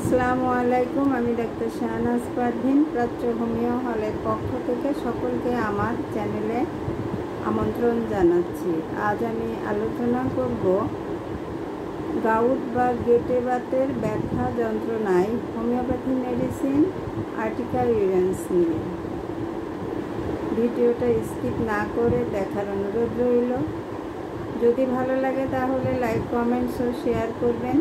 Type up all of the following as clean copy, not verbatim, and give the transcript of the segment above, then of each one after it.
আসসালামু আলাইকুম। আমি ডাক্তার শাহনাজ পারভিন, প্রাচ্য হোমিও হলের পক্ষ থেকে সকলকে আমার চ্যানেলে আমন্ত্রণ জানাচ্ছি। আজ আমি আলোচনা করব গাউট বা গেটে বাতের ব্যথা যন্ত্রণায় হোমিওপ্যাথি মেডিসিন আর্টিকা ইউরেন্স নিয়ে। ভিডিওটা স্কিপ না করে দেখার অনুরোধ রইল। যদি ভালো লাগে তাহলে লাইক, কমেন্টস ও শেয়ার করবেন।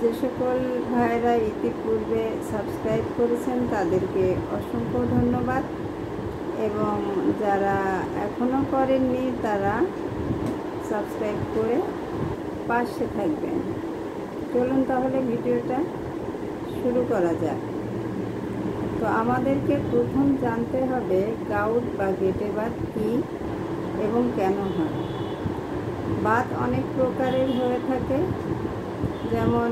যে সকল ভাইরা ইতিপূর্বে সাবস্ক্রাইব করেছেন তাদেরকে অসংখ্য ধন্যবাদ, এবং যারা এখনও করেননি তারা সাবস্ক্রাইব করে পাশে থাকবেন। চলুন তাহলে ভিডিওটা শুরু করা যাক। তো আমাদেরকে প্রথম জানতে হবে গাউট বা গেটে বাত কী এবং কেন হয়। বাত অনেক প্রকারের হয়ে থাকে, যেমন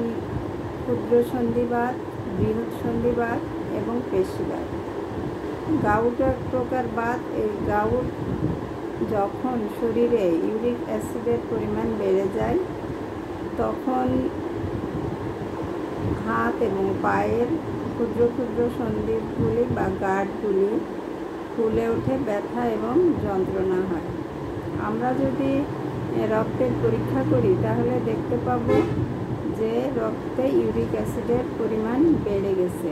ক্ষুদ্র সন্ধিবাত, বৃহৎ সন্ধিবাত এবং পেশিবাত। গাউট এক প্রকার বাত। এই গাউট যখন শরীরে ইউরিক অ্যাসিডের পরিমাণ বেড়ে যায়, তখন হাত এবং পায়ের ক্ষুদ্র ক্ষুদ্র সন্ধিগুলি বা গাঁটগুলি ফুলে ওঠে, ব্যথা এবং যন্ত্রণা হয়। আমরা যদি রক্তের পরীক্ষা করি তাহলে দেখতে পাবো যে রক্তে ইউরিক অ্যাসিডের পরিমাণ বেড়ে গেছে,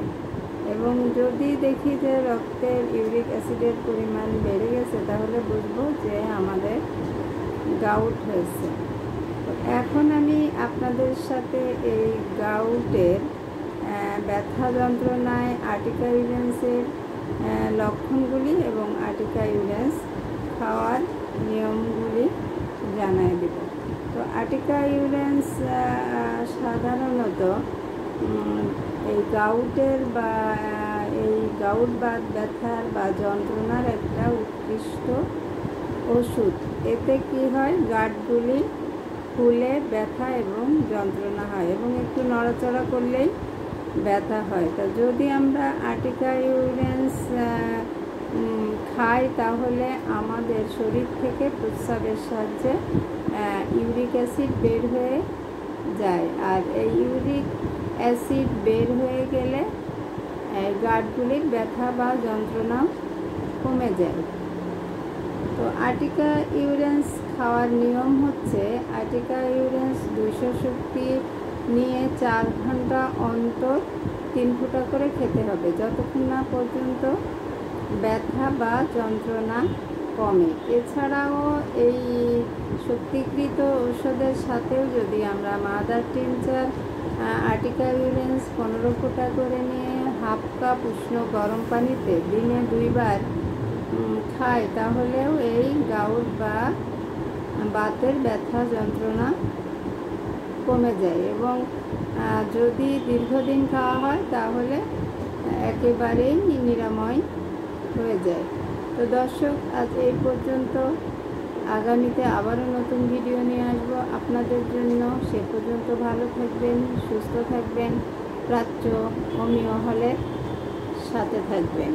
এবং যদি দেখি যে রক্তের ইউরিক অ্যাসিডের পরিমাণ বেড়ে গেছে তাহলে বুঝবো যে আমাদের গাউট হয়েছে। তো এখন আমি আপনাদের সাথে এই গাউটের ব্যথা যন্ত্রণায় আর্টিকা ইউরেন্সের লক্ষণগুলি এবং আর্টিকা ইউরেন্স খাওয়ার নিয়মগুলি জানাই দেব। তো আর্টিকা ইউরেন্স সাধারণত এই গাউটের বা এই গাউট বা ব্যথার বা যন্ত্রণার একটা উৎকৃষ্ট ওষুধ। এতে কি হয়, গাঁটগুলি ফুলে ব্যথা এবং যন্ত্রণা হয়, এবং একটু নড়াচড়া করলেই ব্যথা হয়। তো যদি আমরা আর্টিকা ইউরেন্স খাই তাহলে আমাদের শরীর থেকে প্রস্রাবের সাহায্যে ইউরিক অ্যাসিড বের হয়ে যায়, আর এই ইউরিক অ্যাসিড বের হয়ে গেলে গাঁটগুলির ব্যথা বা যন্ত্রণা কমে যায়। তো আর্টিকা ইউরেন্স খাওয়ার নিয়ম হচ্ছে, আর্টিকা ইউরেন্স 200 শক্তি নিয়ে 4 ঘন্টা অন্তর 3 ফোঁটা করে খেতে হবে, যতক্ষণ না পর্যন্ত ব্যথা বা যন্ত্রণা কমে। এছাড়াও এই শক্তিকৃত ঔষধের সাথেও যদি আমরা মাদার টিনচার আর্টিকা ইউরেন্স 15 ফোঁটা করে নিয়ে হাফ কাপ উষ্ণ গরম পানিতে দিনে 2 বার খাই তাহলেও এই গাউট বা বাতের ব্যথা যন্ত্রণা কমে যায়, এবং যদি দীর্ঘদিন খাওয়া হয় তাহলে একেবারেই নিরাময় হয়ে যায়। তো দর্শক, আজ এই পর্যন্ত। আগামীতে আবারও নতুন ভিডিও নিয়ে আসবো আপনাদের জন্য। সে পর্যন্ত ভালো থাকবেন, সুস্থ থাকবেন, প্রাচ্য হোমিও হলের সাথে থাকবেন।